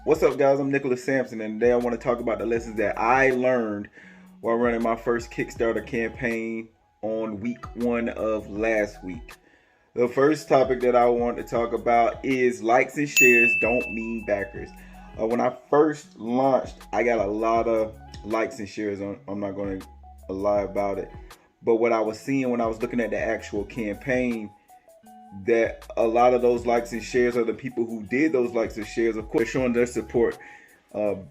What's up, guys? I'm Nicholas Sampson, and today I want to talk about the lessons that I learned while running my first Kickstarter campaign on week 1 of last week. The first topic that I want to talk about is likes and shares don't mean backers. When I first launched, I got a lot of likes and shares. I'm not going to lie about it. But what I was seeing when I was looking at the actual campaign, that a lot of those likes and shares are the people who did those likes and shares, of course, showing their support to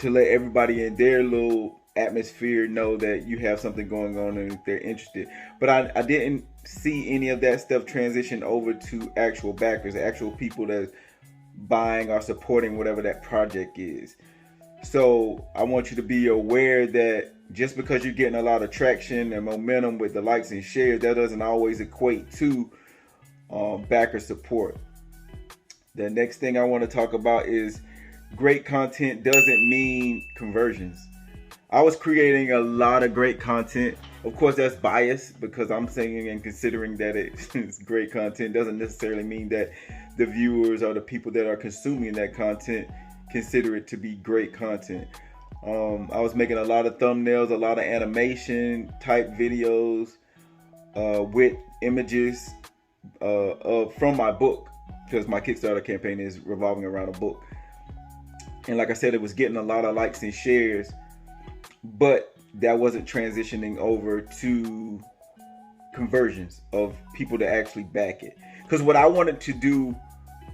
let everybody in their little atmosphere know that you have something going on and they're interested. But I didn't see any of that stuff transition over to actual backers, actual people that's buying or supporting whatever that project is. So I want you to be aware that just because you're getting a lot of traction and momentum with the likes and shares, that doesn't always equate to backer support. The next thing I want to talk about is great content doesn't mean conversions. I was creating a lot of great content. Of course, that's biased because I'm saying and considering that it's great content doesn't necessarily mean that the viewers or the people that are consuming that content consider it to be great content. I was making a lot of thumbnails, a lot of animation type videos with images from my book, because my Kickstarter campaign is revolving around a book. And like I said, it was getting a lot of likes and shares, but that wasn't transitioning over to conversions of people to actually back it. Because what I wanted to do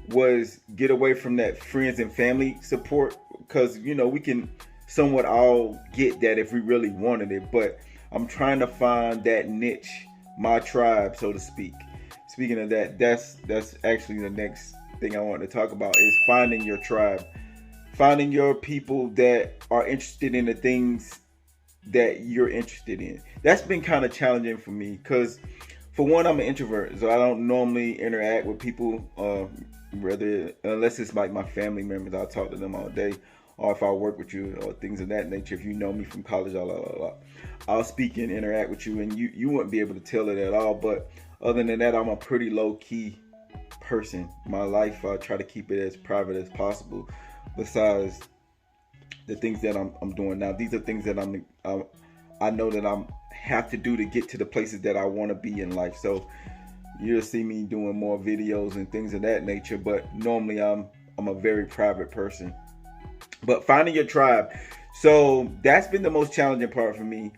was get away from that friends and family support, because we can somewhat all get that if we really wanted it, but I'm trying to find that niche, my tribe, so to speak. Speaking of that, that's actually the next thing I want to talk about, is finding your tribe. Finding your people that are interested in the things that you're interested in. That's been kind of challenging for me because, for one, I'm an introvert, so I don't normally interact with people, unless it's like my family members. I'll talk to them all day, or if I work with you or things of that nature. If you know me from college, I'll speak and interact with you, and you wouldn't be able to tell it at all. But other than that, I'm a pretty low-key person. My life, I try to keep it as private as possible. Besides the things that I'm doing now, these are things that I know that I have to do to get to the places that I want to be in life. So you'll see me doing more videos and things of that nature. But normally I'm a very private person. But finding your tribe, so that's been the most challenging part for me.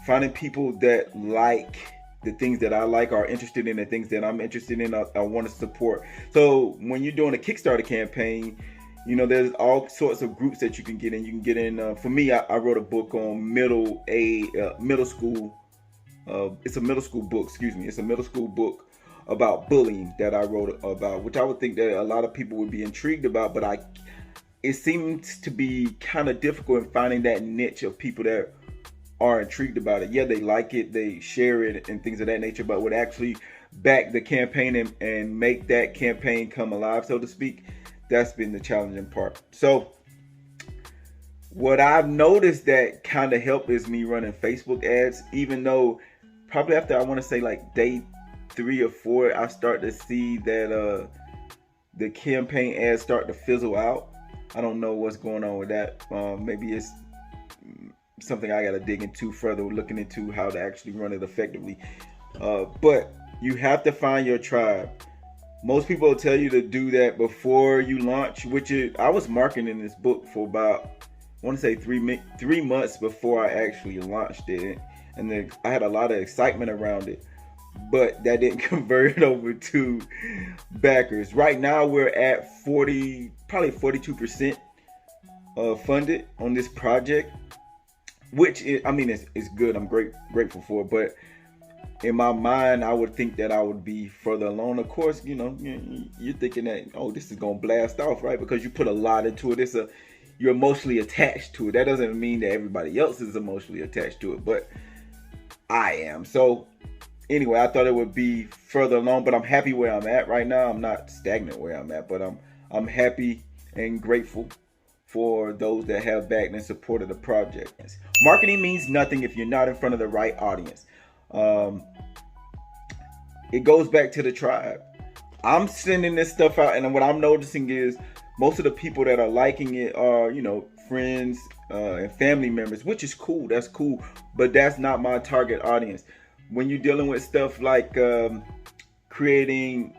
Finding people that like the things that I like, are interested in the things that I'm interested in, I want to support. So when you're doing a Kickstarter campaign, there's all sorts of groups that you can get in. You can get in. For me, I wrote a book on middle school. It's a middle school book. It's a middle school book about bullying that I wrote about, which I would think that a lot of people would be intrigued about. But it seems to be kind of difficult in finding that niche of people that are intrigued about it. Yeah, they like it, they share it, and things of that nature, but would actually back the campaign and make that campaign come alive, so to speak. That's been the challenging part. So what I've noticed that kind of helped is me running Facebook ads, even though probably after, I want to say, like day 3 or 4, I start to see that the campaign ads start to fizzle out. I don't know what's going on with that. Maybe it's something I got to dig into further, looking into how to actually run it effectively. But you have to find your tribe. Most people will tell you to do that before you launch, I was marketing this book for about, I want to say 3 months before I actually launched it. And then I had a lot of excitement around it, but that didn't convert over to backers. Right now we're at probably 42% funded on this project, which it's good. I'm grateful for it, but in my mind, I would think that I would be further along. Of course, you're thinking that, oh, this is gonna blast off, right? Because you put a lot into it. You're emotionally attached to it. That doesn't mean that everybody else is emotionally attached to it, but I am. So anyway, I thought it would be further along, but I'm happy where I'm at right now. I'm not stagnant where I'm at, but I'm happy and grateful for those that have backed and supported the project. Marketing means nothing if you're not in front of the right audience. It goes back to the tribe. I'm sending this stuff out, and what I'm noticing is most of the people that are liking it are, you know, friends and family members, which is cool. That's cool, but that's not my target audience. When you're dealing with stuff like creating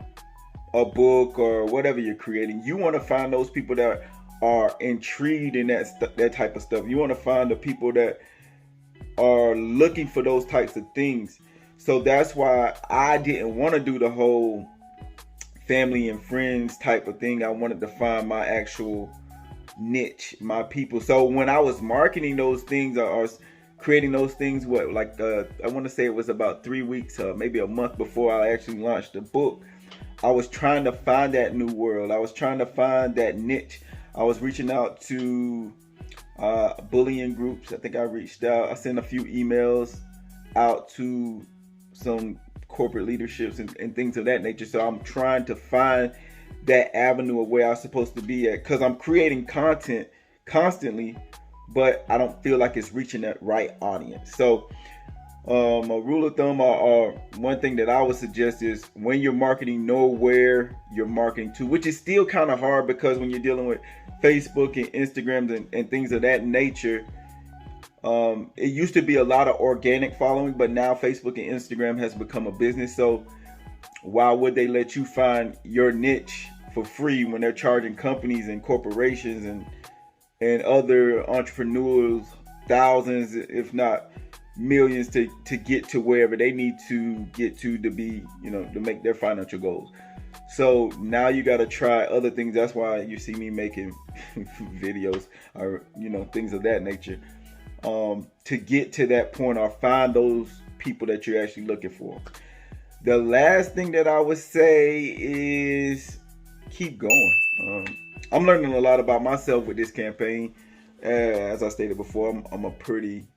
a book or whatever you're creating, you want to find those people that are intrigued in that type of stuff. You want to find the people that are looking for those types of things. So that's why I didn't want to do the whole family and friends type of thing. I wanted to find my actual niche, my people. So when I was marketing those things or creating those things, I want to say it was about 3 weeks, maybe a month before I actually launched the book, I was trying to find that new world. I was trying to find that niche. I was reaching out to bullying groups. I think I reached out. I sent a few emails out to some corporate leaderships and things of that nature. So I'm trying to find that avenue of where I'm supposed to be at, because I'm creating content constantly, but I don't feel like it's reaching that right audience. So a rule of thumb, or one thing that I would suggest is, when you're marketing, know where you're marketing to, which is still kind of hard, because when you're dealing with Facebook and Instagram and things of that nature, it used to be a lot of organic following, but now Facebook and Instagram has become a business. So why would they let you find your niche for free when they're charging companies and corporations and other entrepreneurs thousands, if not millions, to get to wherever they need to get to be, you know, to make their financial goals? So now you got to try other things. That's why you see me making videos, or, you know, things of that nature, to get to that point, or find those people that you're actually looking for. The last thing that I would say is keep going. I'm learning a lot about myself with this campaign. As I stated before, I'm a pretty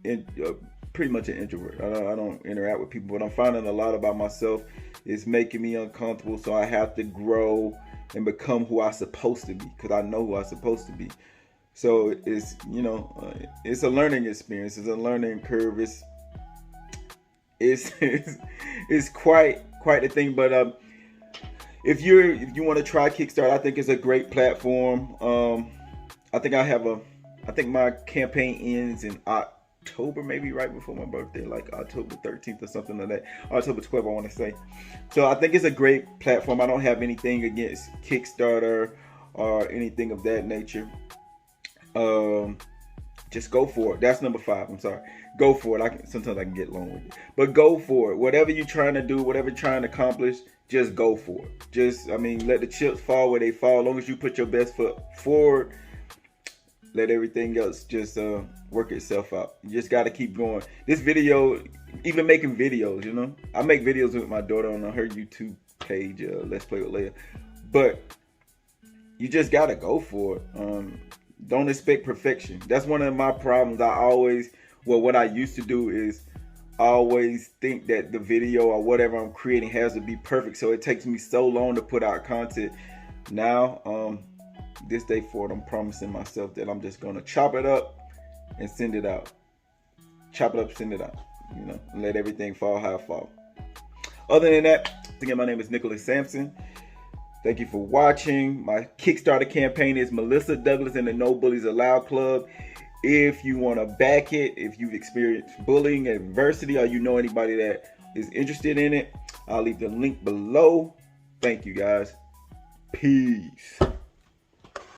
much an introvert. I don't interact with people, but I'm finding a lot about myself. It's making me uncomfortable, so I have to grow and become who I'm supposed to be, because I know who I'm supposed to be. So it's, you know, it's a learning experience. It's a learning curve. It's quite a thing. But if you want to try Kickstarter, I think it's a great platform. I think my campaign ends in October, maybe right before my birthday, like October 13th or something like that. October 12th, I want to say. So I think it's a great platform. I don't have anything against Kickstarter or anything of that nature. Just go for it. That's number 5. I'm sorry. Go for it. Sometimes I can get long with it, but go for it. Whatever you're trying to do, whatever you're trying to accomplish, just go for it. Let the chips fall where they fall. As long as you put your best foot forward, let everything else just work itself out. You just got to keep going. This video, even making videos, you know, I make videos with my daughter on her YouTube page, Let's Play with Leia. But you just got to go for it. Don't expect perfection. That's one of my problems. What I used to do is I always think that the video or whatever I'm creating has to be perfect. So it takes me so long to put out content. Now, this day forward, I'm promising myself that I'm just going to chop it up and send it out. Chop it up, send it out. You know, and let everything fall how it fall. Other than that, again, my name is Nicholas Sampson. Thank you for watching. My Kickstarter campaign is Melissa Douglas and the No Bullies Allowed Club. If you want to back it, if you've experienced bullying, adversity, or you know anybody that is interested in it, I'll leave the link below. Thank you, guys. Peace.